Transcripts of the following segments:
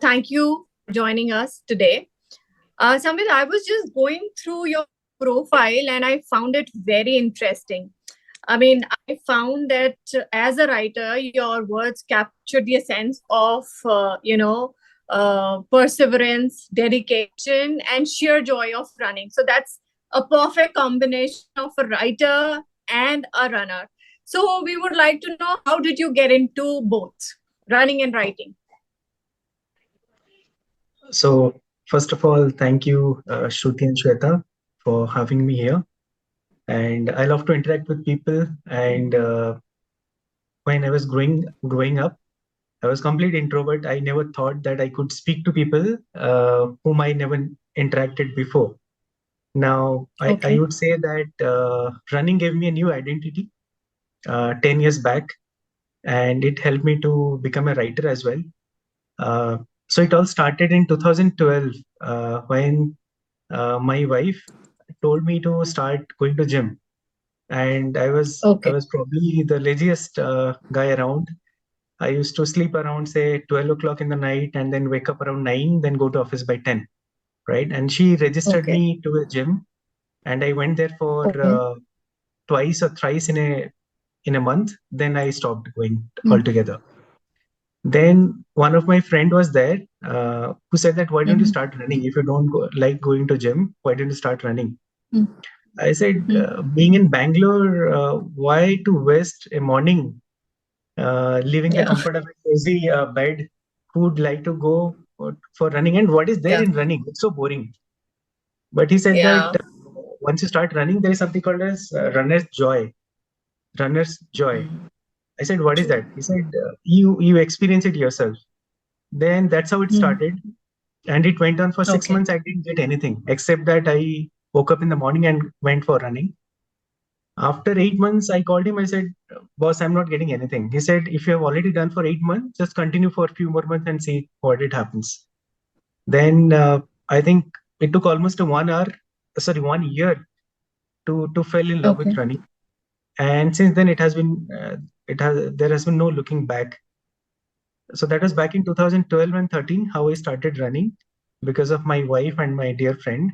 Thank you for joining us today. Sambit, I was just going through your profile and I found it very interesting. I mean, I found that as a writer, your words capture the essence of, perseverance, dedication, and sheer joy of running. So that's a perfect combination of a writer and a runner. So we would like to know, how did you get into both running and writing? So, first of all, thank you, Shruti and Shweta, for having me here. And I love to interact with people. And when I was growing up, I was complete introvert. I never thought that I could speak to people whom I never interacted before. Now, I would say that running gave me a new identity 10 years back, and it helped me to become a writer as well. So it all started in 2012 when my wife told me to start going to gym, and I was probably the laziest guy around. I used to sleep around say 12 o'clock in the night and then wake up around 9, then go to office by 10, right? And she registered me to a gym, and I went there for twice or thrice in a month. Then I stopped going altogether. Then one of my friend was there who said that, why don't you start running? If you don't like going to gym, why don't you start running? I said, being in Bangalore, why to waste a morning leaving the comfort of a cozy bed? Who would like to go for running? And what is there in running? It's so boring. But he said that once you start running, there is something called as runner's joy. Runner's joy. I said, what is that? He said, you experience it yourself. Then that's how it started. And it went on for 6 months. I didn't get anything except that I woke up in the morning and went for running. After 8 months, I called him. I said, boss, I'm not getting anything. He said, if you have already done for 8 months, just continue for a few more months and see what it happens. Then I think it took almost 1 year to fall in love with running. And since then there has been no looking back. So that was back in 2012 and 13, how I started running because of my wife and my dear friend.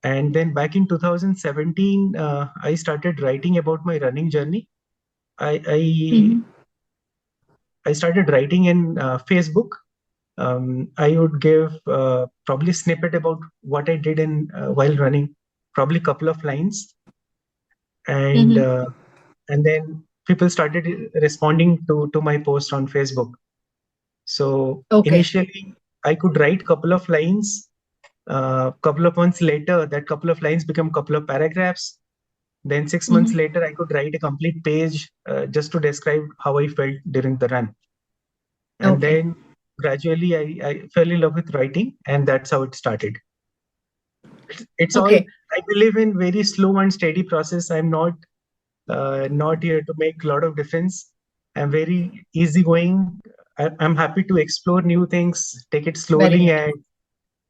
And then back in 2017, I started writing about my running journey. I started writing in Facebook. I would give probably snippet about what I did in while running, probably a couple of lines, and then people started responding to my post on Facebook. So initially, I could write couple of lines. Couple of months later, that couple of lines become couple of paragraphs. Then 6 months later, I could write a complete page just to describe how I felt during the run. And then gradually, I fell in love with writing, and that's how it started. It's all, I believe in very slow and steady process. I'm not here to make a lot of difference. I'm very easygoing. I'm happy to explore new things, take it slowly,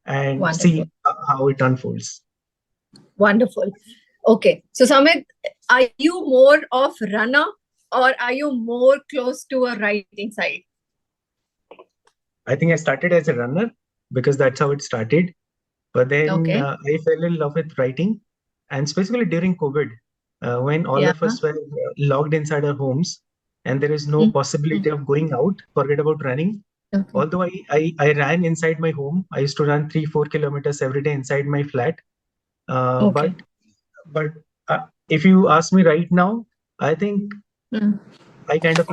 and see how it unfolds. Wonderful. Okay. So Sambit, are you more of runner or are you more close to a writing side? I think I started as a runner because that's how it started. But then I fell in love with writing, and specifically during COVID, when all of us were locked inside our homes and there is no possibility of going out, forget about running. Although I ran inside my home, I used to run 3-4 kilometers every day inside my flat. But if you ask me right now, I think I kind of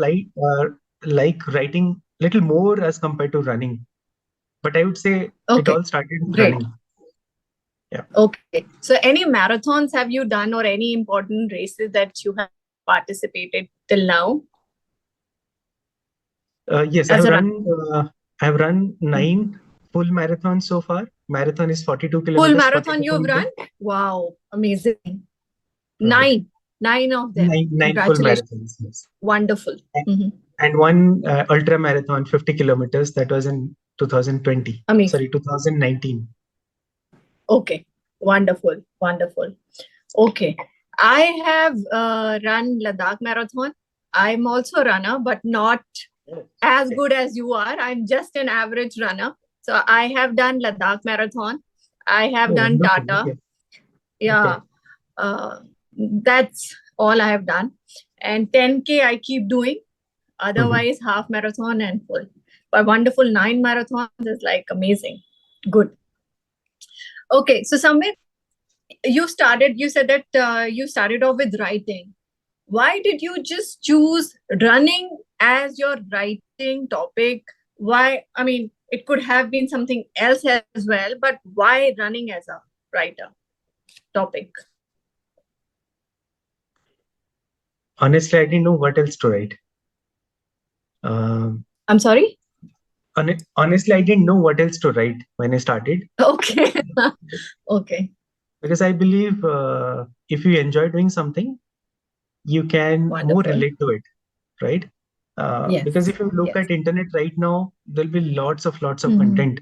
like writing a little more as compared to running. But I would say it all started with running. Yeah. Okay. So any marathons have you done or any important races that you have participated till now? Yes, I've run 9 full marathons so far. Marathon is 42 kilometers. Full marathon you've run? Wow, amazing. 9 of them. 9 full marathons. Yes. Wonderful. And one ultra marathon, 50 kilometers. That was in 2020. Amazing. Sorry, 2019. Okay. Wonderful. Okay. I have run Ladakh marathon. I'm also a runner, but not as good as you are. I'm just an average runner. So I have done Ladakh Marathon. I have Oh, done wonderful. Tata. Okay. Yeah, Okay. uh, that's all I have done. And 10K I keep doing. Mhm. Otherwise, half marathon and full. But wonderful 9 marathons is like amazing. Good. Okay, so Samit, you said that you started off with writing. Why did you just choose running as your writing topic? Why? I mean, it could have been something else as well, but why running as a writer topic? Honestly, I didn't know what else to write. Um, I'm sorry? Honestly, I didn't know what else to write when I started. Okay. Okay. Because I believe if you enjoy doing something, you can more Wonderful. relate to it, right? Because Yes. if you look Yes. at internet right now, there'll be lots of Mhm. content,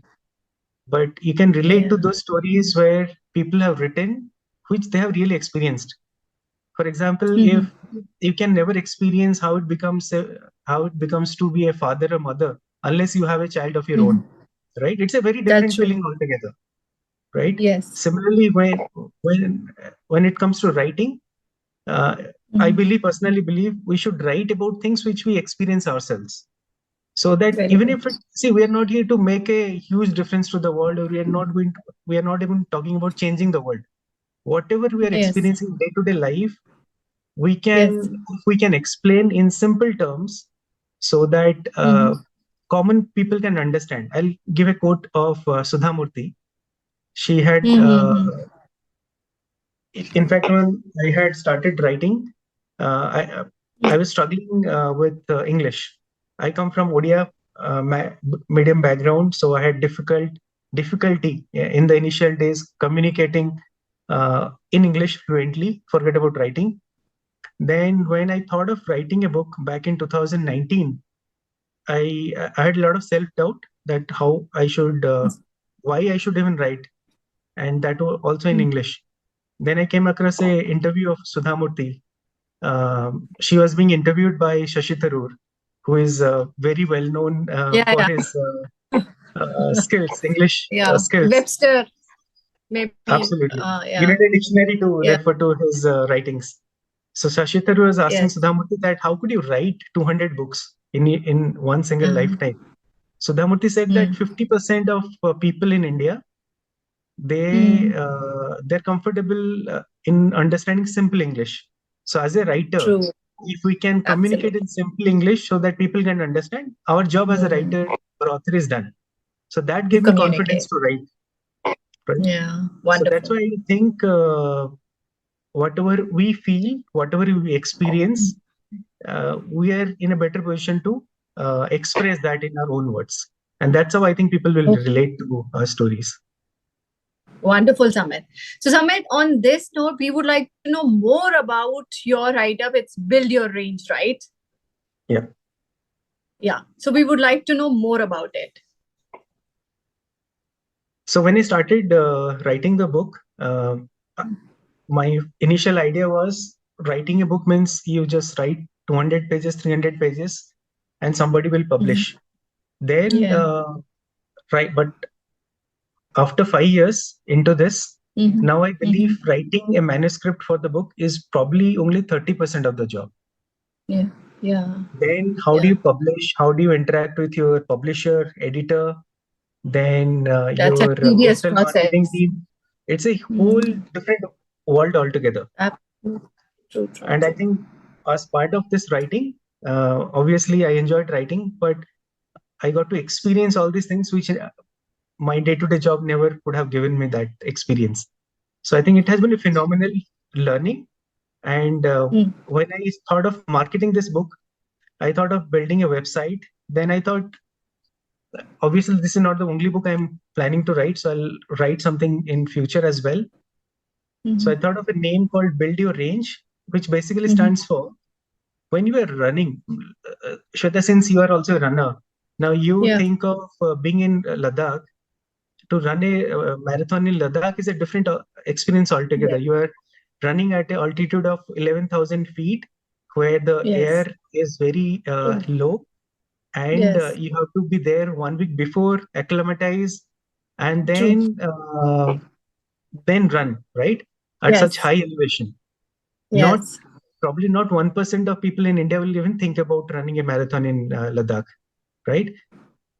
but you can relate to Yeah. those stories where people have written, which they have really experienced. For example, if Mhm. you can never experience how it becomes to be a father or mother unless you have a child of your own, Mhm. right? It's a very That's different true. feeling altogether, right? Yes. Similarly, when it comes to writing, uh, I Mhm. personally believe we should write about things which we experience ourselves. So that Very even good. if see, we are not here to make a huge difference to the world, or we are not even talking about changing the world. Whatever we are Yes. experiencing day to day life, Yes. if we can explain in simple terms so that Mhm. common people can understand. I'll give a quote of Sudha Murthy. She had Mhm. in fact, when I had started writing, I was struggling with English. I come from Odia medium background, so I had difficulty in the initial days communicating in English fluently. Forget about writing. Then, when I thought of writing a book back in 2019, I had a lot of self doubt that how I should, why I should even write, and that also in Mhm. English. Then I came across a interview of Sudha Murthy. She was being interviewed by Shashi Tharoor, who is very well known Yeah. for Yeah. his skills, English Yeah. skills. Webster, maybe. Absolutely. Yeah. You need a dictionary to Yeah. refer to his writings. So Shashi Tharoor was asking Yes. Sudha Murthy that how could you write 200 books in one single Uh, lifetime? Sudha Murthy said that mm. 50% of people in India Mm. they're comfortable in understanding simple English. So as a writer, True. if we can communicate Absolutely. in simple English so that people can understand, our job as a Mm. writer or author is done. So that To gave me confidence communicate. to write, right? Yeah. So that's Wonderful. why I think whatever we feel, whatever we experience, we are in a better position to express that in our own words. And that's how I think people will Okay. relate to our stories. Wonderful, Samit. So, Samit, on this note, we would like to know more about your write up. It's Build Your Range, right? Yeah. Yeah. So, we would like to know more about it. So when I started writing the book, my initial idea was writing a book means you just write 200 pages, 300 pages, and somebody will Mhm. publish. Then, Yeah. right, but after 5 years into this, Hmm. now I believe Hmm. writing a manuscript for the book is probably only 30% of the job. Yeah. Yeah. Then, how do Yeah. you publish? How do you interact with your publisher, editor, then That's a your tedious digital marketing process. team? It's a whole Mm. different world altogether. Absolutely. True, true, And I true. think as part of this writing, obviously I enjoyed writing, but I got to experience all these things which my day-to-day job never could have given me that experience. So I think it has been a phenomenal learning. And Mm. when I thought of marketing this book, I thought of building a website. Then I thought, obviously, this is not the only book I'm planning to write, so I'll write something in future as well. So Hmm. I thought of a name called Build Your Range, which basically Hmm. stands for when you are running. Shweta, since you are also a runner, now you Yeah. think of being in Ladakh. To run a marathon in Ladakh is a different experience altogether. Yes. You are running at an altitude of 11,000 feet, where the Yes. air is very True. low, and Yes. you have to be there 1 week before, acclimatize, and True. then run, right? At such Yes. high elevation. Not Yes. Probably not 1% of people in India will even think about running a marathon in Ladakh, right?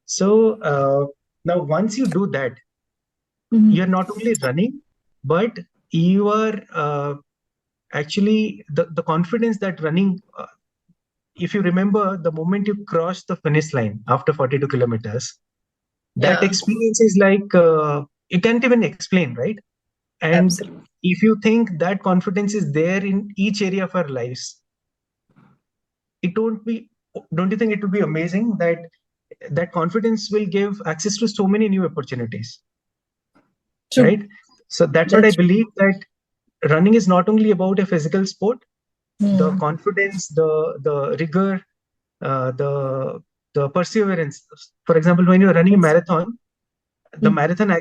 So now once you do that, Mhm. you're not only running, but you are actually the confidence that running. If you remember, the moment you cross the finish line after 42 kilometers, that Yeah. experience is like you can't even explain, right? And Absolutely. if you think that confidence is there in each area of our lives, it won't be. Don't you think it would be amazing that that confidence will give access to so many new opportunities, True. right? So that's what I That's believe, that running is not only about a physical sport. The true. confidence, the rigor, the perseverance. For example, when you're running a Yes. marathon, the Mm. marathon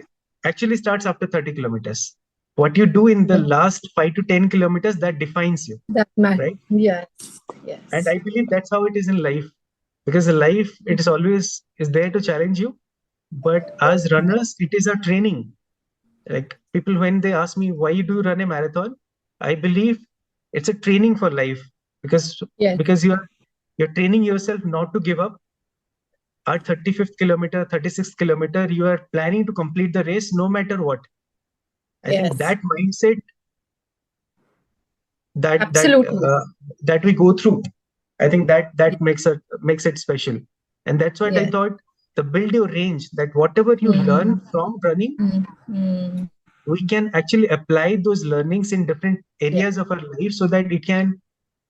actually starts after 30 kilometers. What you do in the Yeah. last 5 to 10 kilometers, that defines you, That man. right? Yes. And Yes. I believe that's how it is in life, because the life, it is always is there to challenge you. But as runners, it is a training. Like people, when they ask me why you do run a marathon, I believe it's a training for life, because Yes. you're training yourself not to give up. At 35th kilometer, 36th kilometer, you are planning to complete the race no matter what. I think Yes. that mindset, that that Absolutely. that we go through, I think that Yeah. makes it special. And that's what I Yes. thought, the build your range, that whatever you learn Mm. from running, Mm. Mm. we can actually apply those learnings in different Yeah. areas of our life, so that it can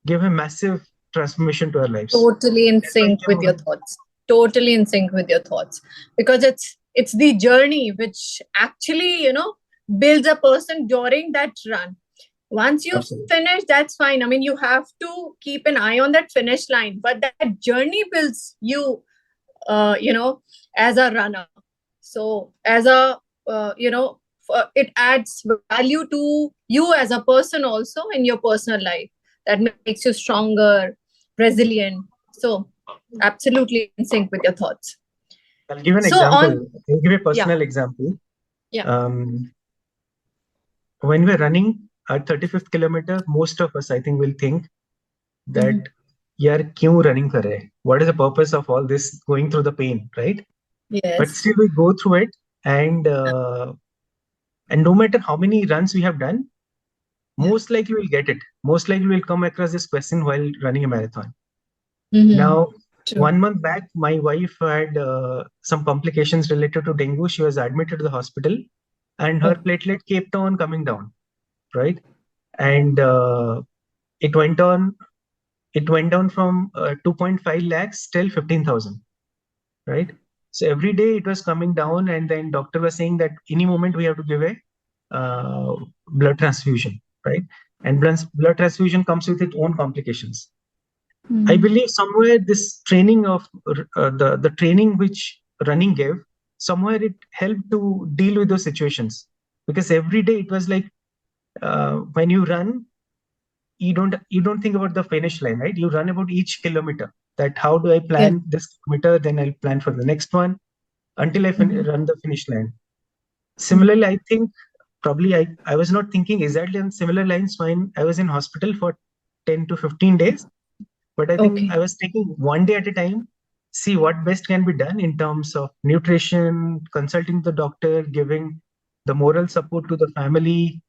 give a massive transformation to our lives. Totally in That's why I sync came with your on. thoughts. Totally in sync with your thoughts. Because it's the journey which actually, builds a person during that run. Once you Absolutely. finish, that's fine. I mean, you have to keep an eye on that finish line, but that journey builds you, uh, you know as a runner. So as a it adds value to you as a person also in your personal life, that makes you stronger, resilient. So absolutely in sync with your thoughts. I'll give an So example. on. I'll give a Yeah. personal example. Yeah. um, when we're running at 35th kilometer, most of us, I think, will think that, Mhm. yaar, kyun running kar rahe? What is the purpose of all this going through the pain, right? But Yes. still we go through it, and no matter how many runs we have done, Yeah. most likely we'll get it. Most likely we'll come across this question while running a marathon. Mm-hmm. Now, True. 1 month back, my wife had some complications related to dengue. She was admitted to the hospital, and her Oh. platelet kept on coming down, right? And it went on. It went down from 2.5 lakhs till 15,000, right? So every day it was coming down, and then doctor was saying that any moment we have to give a blood transfusion, right? And blood transfusion comes with its own complications. I Mm. believe somewhere this training of the training which running gave, somewhere it helped to deal with those situations, because every day it was like, when you run, you don't think about the finish line, right? You run about each kilometer. That how do I Yes. plan this kilometer? Then I'll plan for the next one until I Mm-hmm. run the finish line. Mm. Similarly, I think probably I was not thinking exactly on similar lines when I was in hospital for 10 to 15 days. But I think Okay. I was taking one day at a time, see what best can be done in terms of nutrition, consulting the doctor, giving the moral support to the family.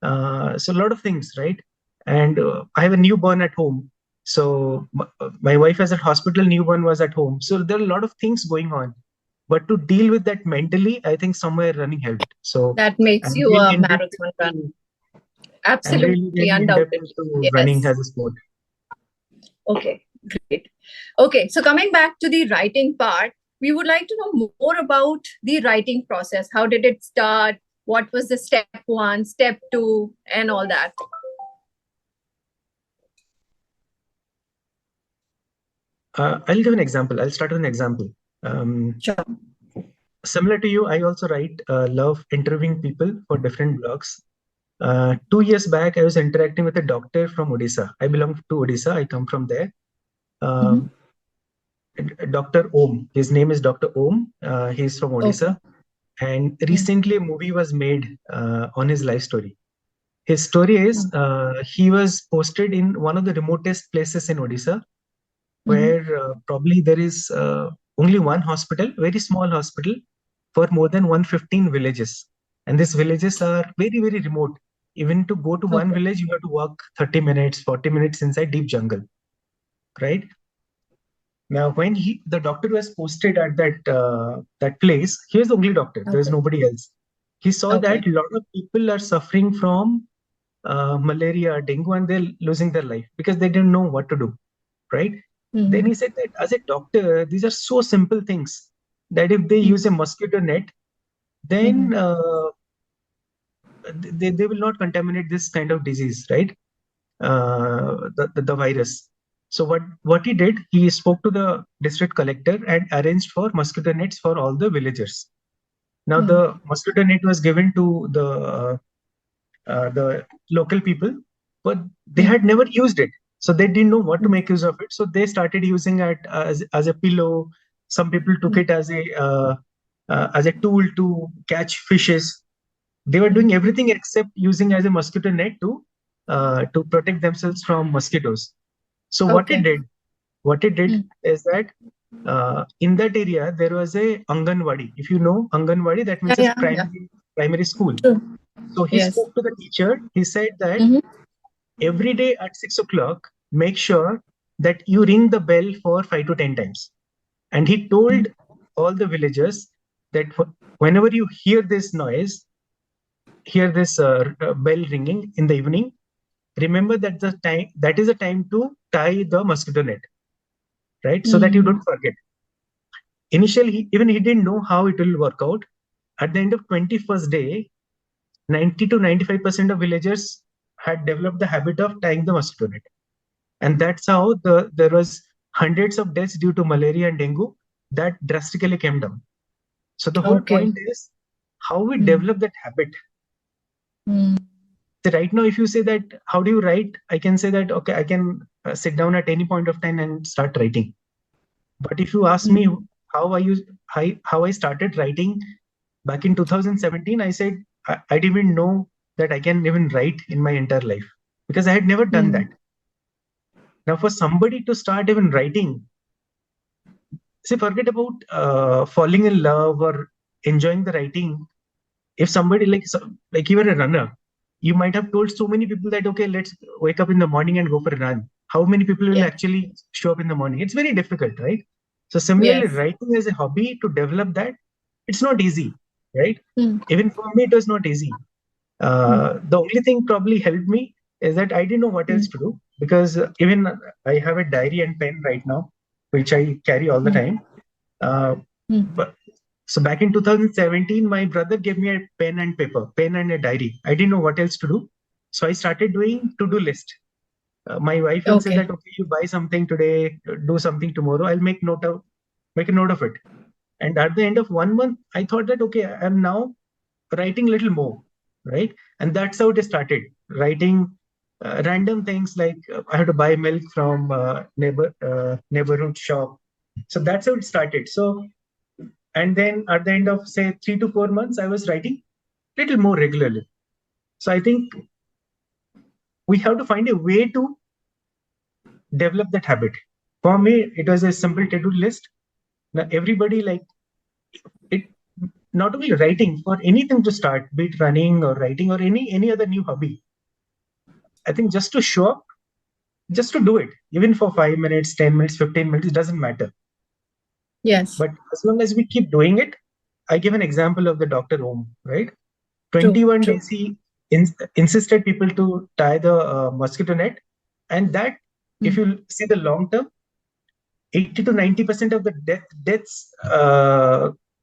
So a lot of things, right? And I have a newborn at home. So my wife was at hospital, newborn was at home. So there are a lot of things going on. But to deal with that mentally, I think somewhere running helped. So That makes I'm you really a indebted marathon runner. to I'm really, Absolutely, really indebted undoubtedly. to running Yes. as a sport. Okay, great. Okay, so coming back to the writing part, we would like to know more about the writing process. How did it start? What was the step one, step two, and all that? I'll give an example. I'll start with an example. Um, Sure. Similar to you, I also love interviewing people for different blogs. 2 years back, I was interacting with a doctor from Odisha. I belong to Odisha. I come from there. Mhm. Um, Dr. Om. His name is Dr. Om. He's from Okay. Odisha. And Mm. recently, a movie was made on his life story. His story is Mm. he was posted in one of the remotest places in Odisha, Mhm. where probably there is only one hospital, very small hospital, for more than 115 villages. And these villages are very, very remote. Even to go to one Okay. village, you have to walk 30 minutes, 40 minutes inside deep jungle, right? Now, when the doctor was posted at that place, he was the only doctor. There was Okay. nobody else. He saw Okay. that a lot of people are suffering from malaria, dengue, and they're losing their life because they didn't know what to do, right? Then Mhm. he said that as a doctor, these are so simple things that if they use a Mhm. mosquito net, then Mhm. they will not contaminate this kind of disease, right? The virus. So what he did, he spoke to the district collector and arranged for mosquito nets for all the villagers. Now Mm. the mosquito net was given to the local people, but they Mm. had never used it, so they didn't know what to Mm. make use of it. So they started using it as a pillow. Some people took Mm. it as a tool to catch fishes. They were Mm. doing everything except using as a mosquito net to protect themselves from mosquitoes. So Okay. what it did Mm. is that in that area there was a Anganwadi. If you know Anganwadi, that Yeah, means a yeah, yeah. primary school. True. So he Yes. spoke to the teacher. He said that Mhm. every day at 6 o'clock, make sure that you ring the bell for 5 to 10 times. And he told Mm. all the villagers that whenever you hear this noise, hear this bell ringing in the evening, remember that is the time to tie the mosquito net, right? So that you Mm. don't forget. Initially, even he didn't know how it will work out. At the end of 21st day, 90 to 95% of villagers had developed the habit of tying the mosquito net. And that's how there was hundreds of deaths due to malaria and dengue that drastically came down. So the whole Okay. point is how we Mm. develop that habit. Mm. So right now, if you say that how do you write, I can say that okay, I can sit down at any point of time and start writing. But if you ask me Mm. how I started writing back in 2017, I said I didn't even know that I can even write in my entire life because I had never done that. Mm. Now, for somebody to start even writing, see, forget about falling in love or enjoying the writing. If somebody like you were a runner, you might have told so many people that okay, let's wake up in the morning and go for a run. How many people will Yes. actually show up in the morning? It's very difficult, right? So similarly, Yes. writing as a hobby to develop that, it's not easy, right? Mm. Even for me, it was not easy. Mm. The only thing probably helped me is that I didn't know what else Mm. to do because even I have a diary and pen right now, which I carry all the Mm. time. Uh, Mm. but so back in 2017, my brother gave me a pen and paper, pen and a diary. I didn't know what else to do, so I started doing to-do list. My wife will say Okay. that okay, you buy something today, do something tomorrow. I'll make a note of it. And at the end of 1 month, I thought that okay, I'm now writing a little more, right? And that's how it started. Writing random things like I have to buy milk from neighborhood shop. So that's how it started. So and then at the end of say 3 to 4 months, I was writing little more regularly. So I think we have to find a way to develop that habit. For me, it was a simple to-do list. Now everybody like it. Not only writing for anything to start, be it running or writing or any other new hobby. I think just to show up, just to do it, even for 5 minutes, 10 minutes, 15 minutes, it doesn't matter. Yes. But as long as we keep doing it, I give an example of the Dr. Om, right? True. 21 True. days he insisted people to tie the mosquito net, and that, if Mm. you see the long term, 80 to 90% of the deaths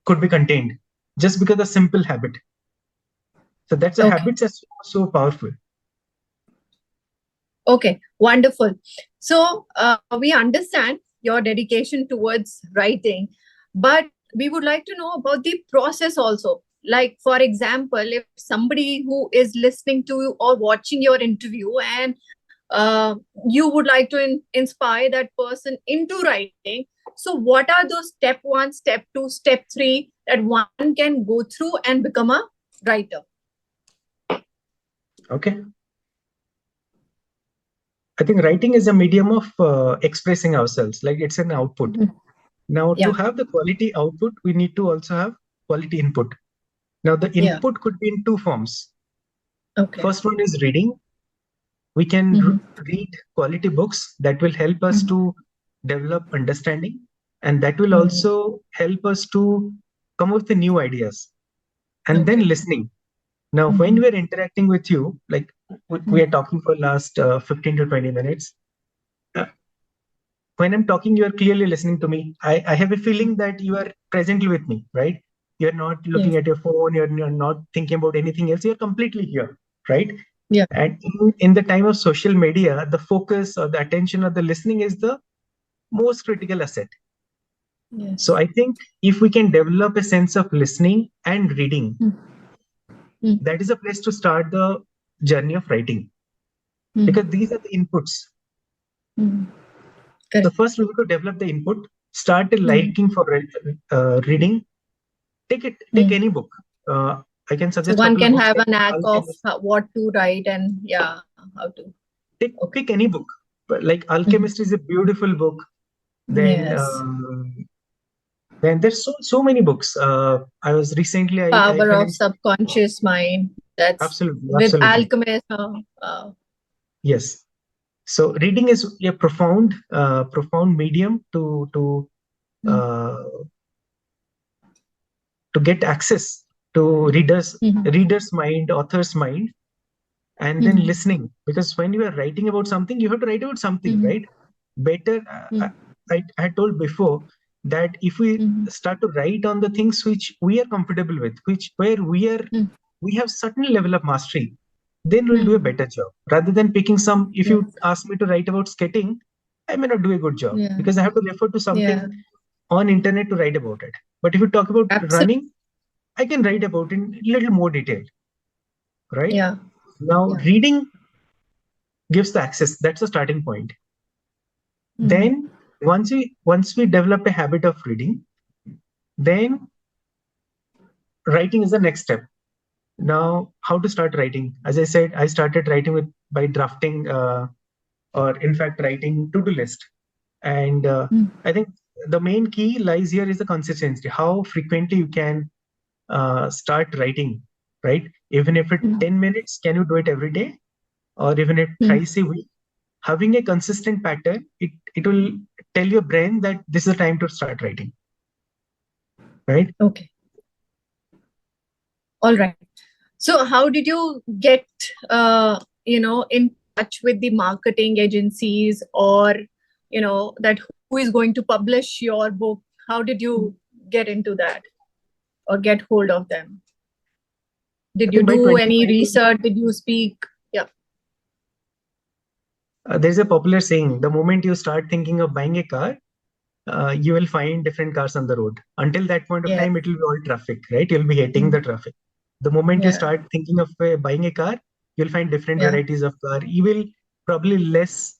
could be contained just because of simple habit. So that's a Okay. habits are so powerful. Okay. Wonderful. So we understand your dedication towards writing, but we would like to know about the process also. Like, for example, if somebody who is listening to you or watching your interview and you would like to inspire that person into writing, So what are those step 1, step 2, step 3 that one can go through and become a writer? Okay. I think writing is a medium of expressing ourselves, like it's an output. Now, to have the quality output, we need to also have quality input. Now, the input could be in two forms. Okay. First one is reading. We can read quality books that will help us to develop understanding, and that will also help us to come up with the new ideas. And then listening. Now, when we're interacting with you, like we are talking for last 15 to 20 minutes, when I'm talking, you are clearly listening to me. I have a feeling that you are presently with me, right? You're not looking at your phone, you're not thinking about anything else, you're completely here, right? Yeah. And in the time of social media, the focus or the attention or the listening is the most critical asset. Yes. So I think if we can develop a sense of listening and reading, that is a place to start the journey of writing, because these are the inputs. So first we need to develop the input, start a liking for reading. Take any book. I can So suggest a one couple of can books have a like knack of Alchemist. what to write and how to. Pick any book. But like Alchemist is a beautiful book. Then Yes. then there's so many books. I was recently I Power of finished. subconscious mind. That's Absolutely, with absolutely. alchemist. Yes. So reading is a profound medium uh, to get access to readers mind, author's mind, and then listening, because when you are writing about something, you have to write about something, right? Better, I had told before that if we start to write on the things which we are comfortable with, which where we have certain level of mastery, then we'll do a better job rather than picking some. If Yes. you ask me to write about skating, I may not do a good job Yeah. because I have to refer to something on internet to write about it. But if you talk about Absolutely. running, I can write about it in a little more detail, right? Yeah. Now, reading gives the access. That's the starting point. Then once we develop a habit of reading, then writing is the next step. Now, how to start writing? As I said, I started writing by drafting, or in fact, writing to-do list. And I think the main key lies here is the consistency. How frequently you can start writing, right? Even if it's 10 minutes, can you do it every day? Or even if thrice a week? Having a consistent pattern, it will tell your brain that this is the time to start writing, right? Okay. All right. So how did you get in touch with the marketing agencies, or that who is going to publish your book? How did you get into that or get hold of them? I Did you think by do any 2019, research? Did you speak? Yeah. there's a popular saying: the moment you start thinking of buying a car, you will find different cars on the road. Until that point of Yeah. time, it will be all traffic, right? You'll be hating the traffic. The moment you Yeah. start thinking of buying a car, you'll find different Yeah. varieties of car. You will probably less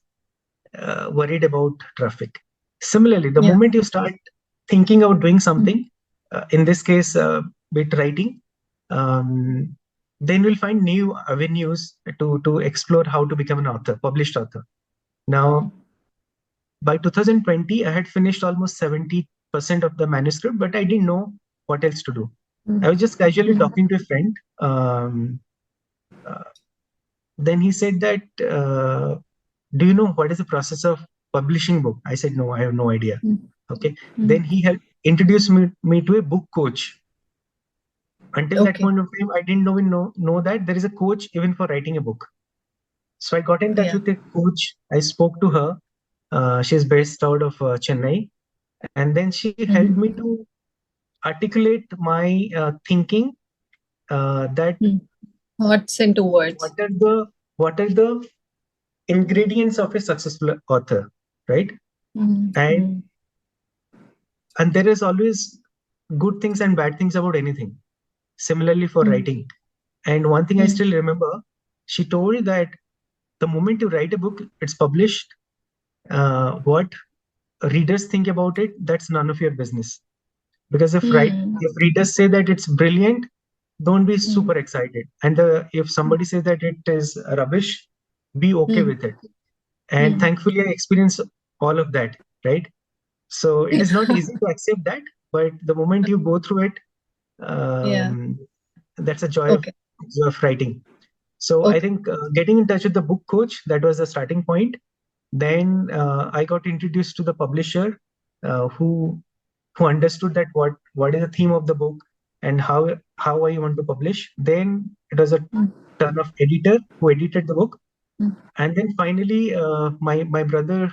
worried about traffic. Similarly, the Yeah. moment you start thinking of doing something, in this case, bit writing, um, then we'll find new avenues to explore how to become an author, published author. Now, by 2020, I had finished almost 70% of the manuscript, but I didn't know what else to do. I was just casually talking to a friend. Uh, then he said that, do you know what is the process of publishing book? I said, no, I have no idea. Okay. Then he had introduced me to a book coach. Until that Okay. point of time, I didn't know that there is a coach even for writing a book. So I got in touch Yeah. with a coach. I spoke to her. She's based out of Chennai. And then she helped me to articulate my thinking, that What's into words? what are the ingredients of a successful author, right? And there is always good things and bad things about anything. Similarly for writing. And one thing I still remember, she told that the moment you write a book, it's published. What readers think about it, that's none of your business. Because Hmm. if readers say that it's brilliant, don't be Hmm. super excited. And if somebody says that it is rubbish, be okay Hmm. with it. And Hmm. thankfully, I experienced all of that, right? So it is not easy to accept that, but the moment you go through it, Yeah. um, that's a Okay. joy of writing. So I Okay. think getting in touch with the book coach, that was the starting point. Then I got introduced to the publisher, uh, who who understood that what is the theme of the book and how I want to publish. Then it was a Hmm. turn of editor who edited the book. Hmm. And then finally, my brother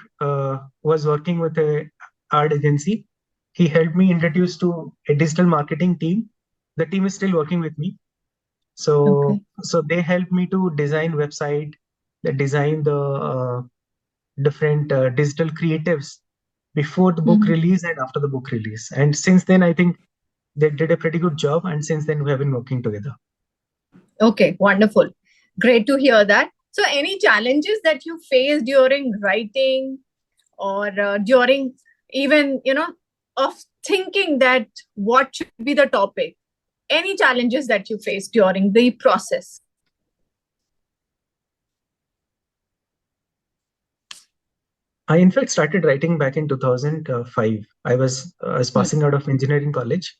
was working with a art agency. He helped me introduce to a digital marketing team. The team is still working with me. Okay. So they helped me to design website, they design the different digital creatives before the book Hmm. release and after the book release. And since then, I think they did a pretty good job. And since then, we have been working together. Okay. Wonderful. Great to hear that. So, any challenges that you faced during writing or during even, of thinking that what should be the topic? Any challenges that you faced during the process? I, in fact, started writing back in 2005. I was Hmm. passing out of engineering college,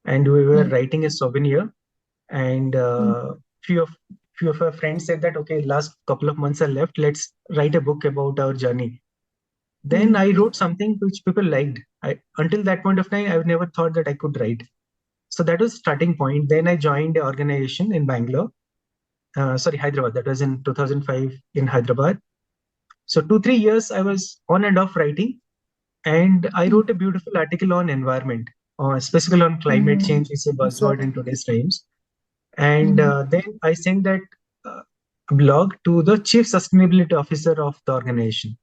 and we were Hmm. writing a souvenir. And Hmm. few of few of our friends said that, okay, last couple of months are left. Let's write a book about our journey. Then Hmm. I wrote something which people liked. Until that point of time, I've never thought that I could write. So that was starting point. Then I joined an organization in Bangalore, sorry, Hyderabad. That was in 2005 in Hyderabad. So 2 3 years I was on and off writing, and I Hmm. wrote a beautiful article on environment, specifically on climate Hmm. change. It's a So, buzzword in today's times. And hmm. then I sent that uh, blog to the chief sustainability officer of the organization,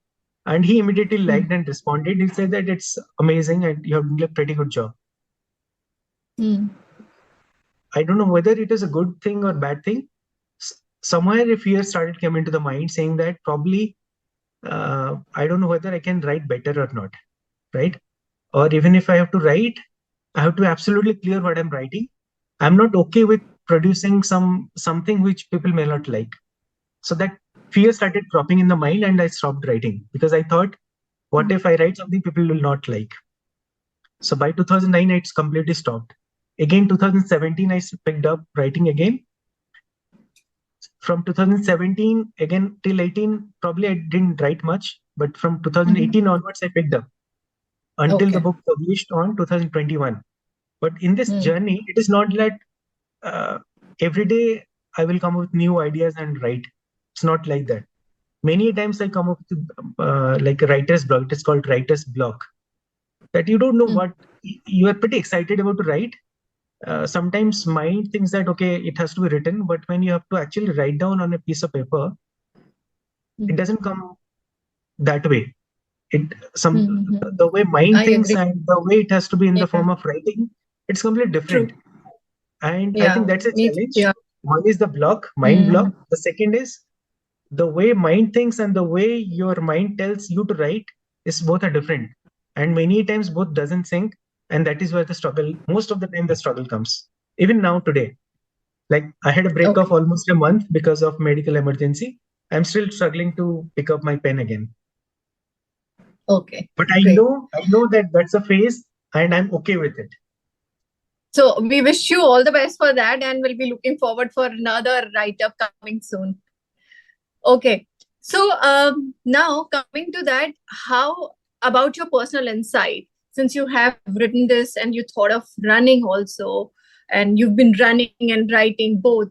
and he immediately Hmm. liked and responded. He said that it's amazing and you have done a pretty good job. Hmm. I don't know whether it is a good thing or bad thing. Somewhere a fear started coming to the mind, saying that probably I don't know whether I can write better or not, right? Or even if I have to write, I have to be absolutely clear what I'm writing. I'm not okay with producing something which people may not like. So that fear started cropping in the mind, and I stopped writing because I thought, what if I write something people will not like? So by 2009, it's completely stopped. Again, 2017, I picked up writing again. From 2017 again till 18, probably I didn't write much, but from Hmm. 2018 onwards, I picked up until the Okay. book published on 2021. But in this Hmm. journey, it is not that uh, every day I will come up with new ideas and write. It's not like that. Many times I come up with like a writer's block. It is called writer's block. That you don't know Hmm. what you are pretty excited about to write. Sometimes mind thinks that okay, it has to be written, but when you have to actually write down on a piece of paper, Hmm. it doesn't come that way. It Hmm. some Hmm. Hmm. the way mind I thinks agree. and the way it has to be in the Yeah. form of writing, it's completely different. True. And I think Yeah. that's a Me too. challenge. Yeah. One is the block, mind block. Hmm. The second is the way mind thinks and the way your mind tells you to write is both are different. And many times both doesn't sync. And that is where the struggle, most of the time, the struggle comes. Even now, today, like I had a break of Okay. almost a month because of medical emergency. I'm still struggling to pick up my pen again. Okay. But Great. I know that that's a phase and I'm okay with it. So we wish you all the best for that, and we'll be looking forward for another write-up coming soon. Okay. So now coming to that, how about your personal insight? Since you have written this and you thought of running also, and you've been running and writing both,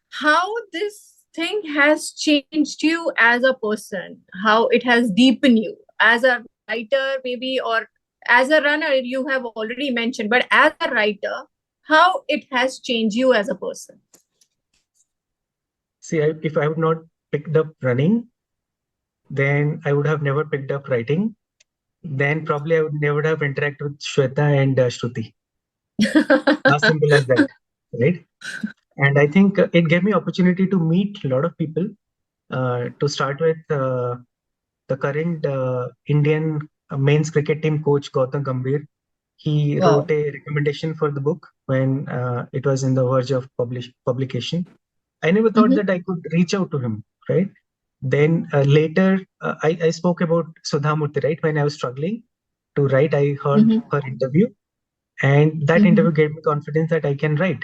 how this thing has changed you as a person, how it has deepened you as a writer, maybe, or as a runner, you have already mentioned, but as a writer, how it has changed you as a person. See, if I would not picked up running, then I would have never picked up writing. Then probably I would never have interacted with Shweta and Shruti. As simple as that, right? And I think it gave me opportunity to meet a lot of people. To start with, the current Indian men's cricket team coach Gautam Gambhir. He wrote Wow. a recommendation for the book when it was in the verge of publication. I never thought Mm-hmm. that I could reach out to him, right? Then later, I spoke about Sudha Murthy, right? When I was struggling to write, I heard Mm-hmm. her interview, and that Mm-hmm. interview gave me confidence that I can write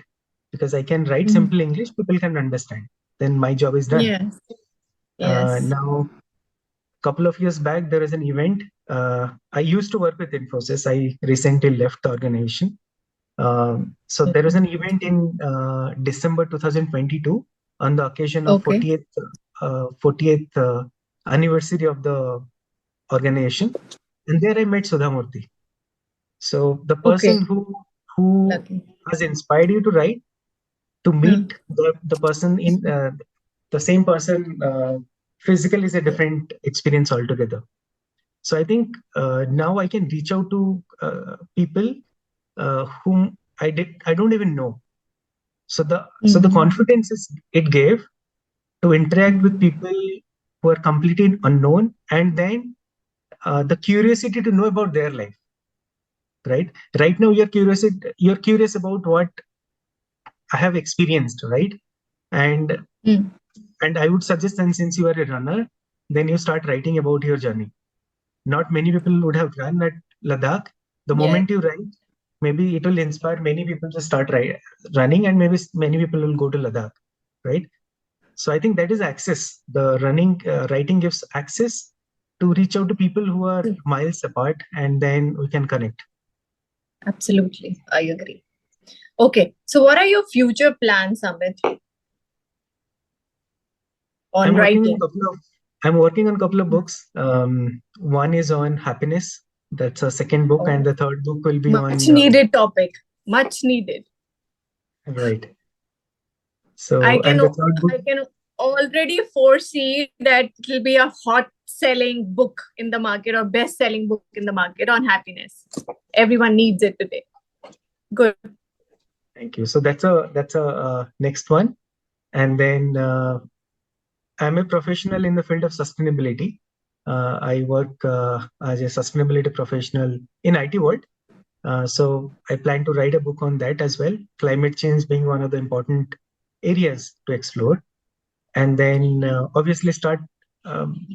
because I can write Mm-hmm. simple English, people can understand. Then my job is done. Yes. Yes. Now, couple of years back, there was an event. I used to work with Infosys. I recently left the organization. So there was Okay. an event in December 2022 on the occasion of Okay. 40th anniversary of the organization, and there I met Sudha Murthy. So the person Okay. who Lucky. has inspired you to write, to Huh. meet the person in the same person physically is a different experience altogether. So I think now I can reach out to people whom I don't even know. So the Mm-hmm. confidence it gave to interact with Mm-hmm. people who are completely unknown, and then the curiosity to know about their life. Right, right now you're curious about what I have experienced, right? And Mm. and I would suggest, and since you are a runner, then you start writing about your journey. Not many people would have run at Ladakh. The Yes. moment you write, maybe it will inspire many people to start running, and maybe many people will go to Ladakh, right? So I think that is access. The writing gives access to reach out to people who are miles apart, and then we can connect. Absolutely. I agree. Okay. So what are your future plans, Sambit, on I'm working on writing? couple of I'm working on couple of books. One is on happiness. That's a second book, and Oh, the third book will be much on needed topic. Much needed. right. I So, can and the third book, I can already foresee that it will be a hot selling book in the market or best selling book in the market on happiness. Everyone needs it today. Good. thank you. So that's a next one, and then I'm a professional in the field of sustainability. I work as a sustainability professional in IT world. So I plan to write a book on that as well. Climate change being one of the important areas to explore, and then obviously start um,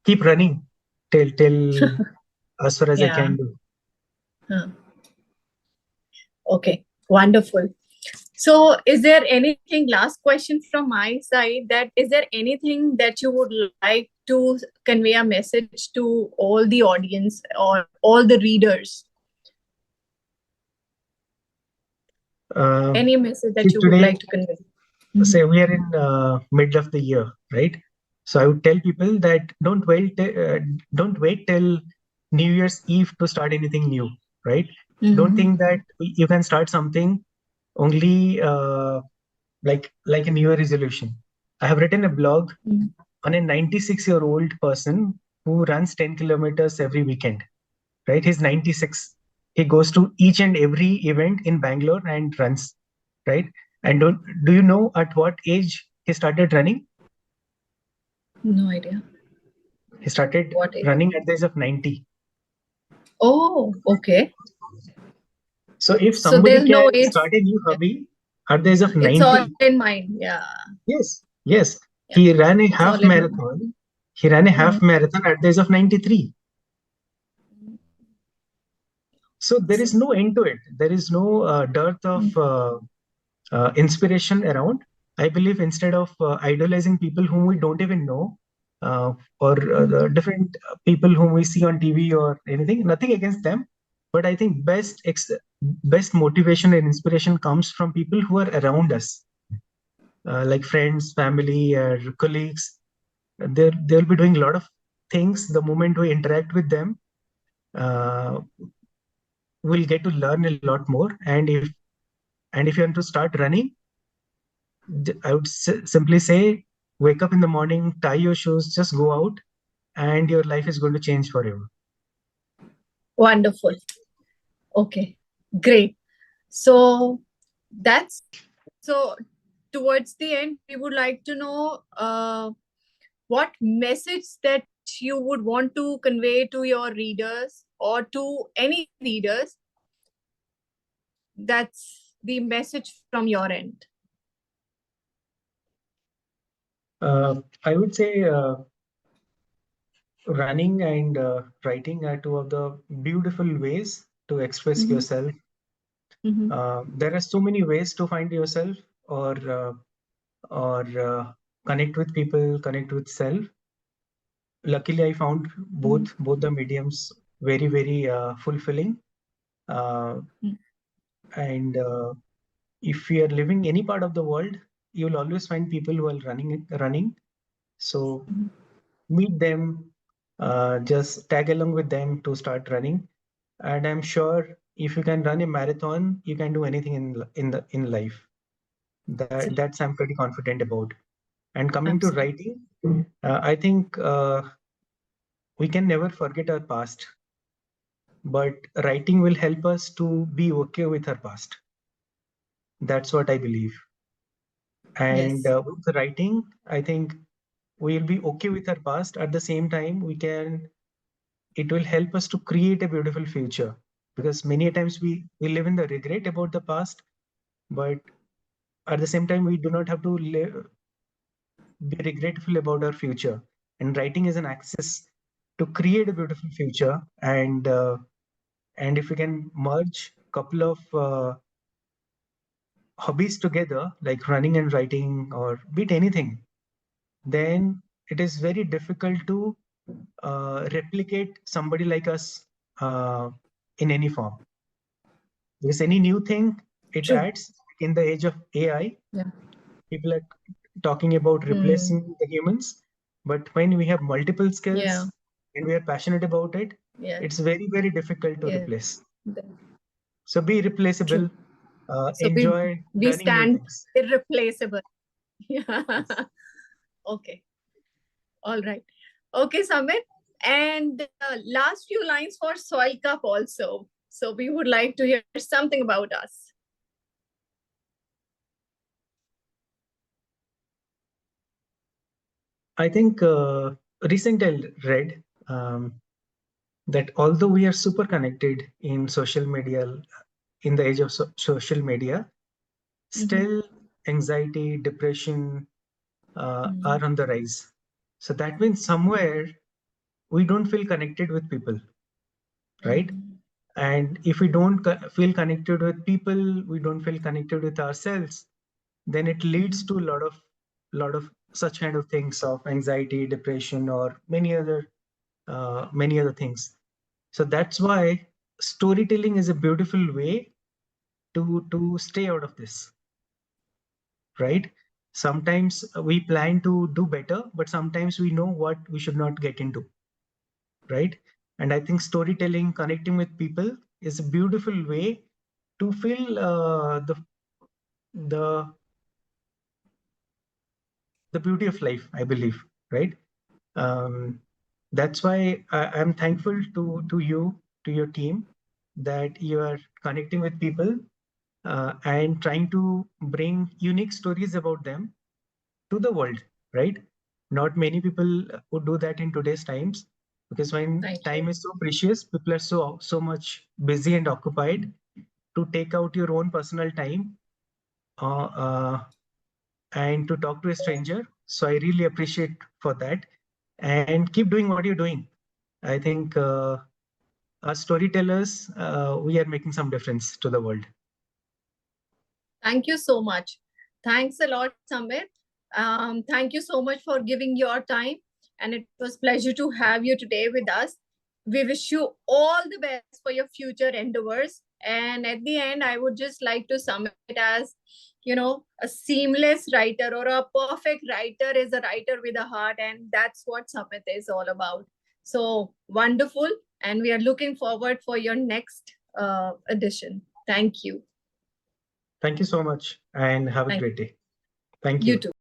keep running till as far as I Yeah. can do. Huh. Okay. Wonderful. So, is there anything, last question from my side, that is there anything that you would like to convey a message to all the audience or all the readers? Uh, Any message See, that you would today, like to convey? Mhm. say we are in middle of the year, right? So I would tell people that don't wait till New Year's Eve to start anything new, right? Don't think Mhm. that you can start something only like a New Year resolution. I have written a blog Mhm. on a 96-year-old person who runs 10 kilometers every weekend, right? He's 96. He goes to each and every event in Bangalore and runs, right? And do you know at what age he started running? No idea. He started What is? running at the age of 90. Oh, okay. So if So somebody there's no can age. start a new Yeah. hobby at the age of It's all 90, in mind. Yeah. yes, yes. Yeah. He ran a It's all half in mind. marathon. He ran a half Mhm. marathon at the age of 93. So there is So, no end to it. There is no dearth of inspiration around. I believe instead of idolizing people whom we don't even know, or the mhm. different people whom we see on TV or anything, nothing against them, but I think best motivation and inspiration comes from people who are around us, like friends, family, or colleagues. They'll be doing a lot of things. The moment we interact with them, uh, we'll get to learn a lot more. And if you want to start running, I would simply say, wake up in the morning, tie your shoes, just go out, and your life is going to change forever. Wonderful. Okay. Great. So that's so towards the end, we would like to know what message that which you would want to convey to your readers or to any readers, that's the message from your end. I would say running and writing are two of the beautiful ways to express yourself. There are so many ways to find yourself or connect with people, connect with self. Luckily, I found both the mediums very fulfilling. Uh, and if you are living any part of the world, you will always find people who are running. So meet them, just tag along with them to start running. And I'm sure if you can run a marathon, you can do anything in life. That's I'm pretty confident about. And coming to Absolutely. writing, I think we can never forget our past, but writing will help us to be okay with our past. That's what I believe. And Yes. with writing, I think we'll be okay with our past. At the same time, it will help us to create a beautiful future, because many times we live in the regret about the past, but at the same time we do not have to be regretful about our future. And writing is an access to create a beautiful future. And if we can merge couple of hobbies together, like running and writing or be it anything, then it is very difficult to replicate somebody like us uh, in any form. Because any new thing it True. adds. In the age of AI, Yeah. people are talking about replacing the humans, but when we have multiple Yeah. skills and we are passionate about it, Yeah. it's very difficult to Yeah. replace. So be replaceable. True. So Enjoy we learning new stand things. irreplaceable. Yeah. Yes. Okay. All right. Okay, Samit. And last few lines for Soil Cup also. So we would like to hear something about us. I think recently I read that although we are super connected in social media, in the age of social media, still anxiety, depression are on the rise. So that means somewhere we don't feel connected with people, right? And if we don't feel connected with people, we don't feel connected with ourselves, then it leads to a lot of such kind of things of anxiety, depression, or many other things. So that's why storytelling is a beautiful way to stay out of this, right? Sometimes we plan to do better, but sometimes we know what we should not get into, right? And I think storytelling, connecting with people, is a beautiful way to feel the the beauty of life, I believe, right? um, that's why I'm thankful to you, to your team, that you are connecting with people and trying to bring unique stories about them to the world, right? Not many people would do that in today's times, because when Right. time is so precious, people are so much busy and occupied to take out your own personal time uh, uh, and to talk to a stranger. So I really appreciate for that, and keep doing what you're doing. I think as storytellers, we are making some difference to the world. Thank you so much. Thanks a lot, Samit. Thank you so much for giving your time. And it was pleasure to have you today with us. We wish you all the best for your future endeavors. And at the end, I would just like to sum it as, a seamless writer or a perfect writer is a writer with a heart. And that's what Samit is all about. So wonderful. And we are looking forward for your next edition. Thank you. Thank you so much and have a Thank great day. Thank you you. too.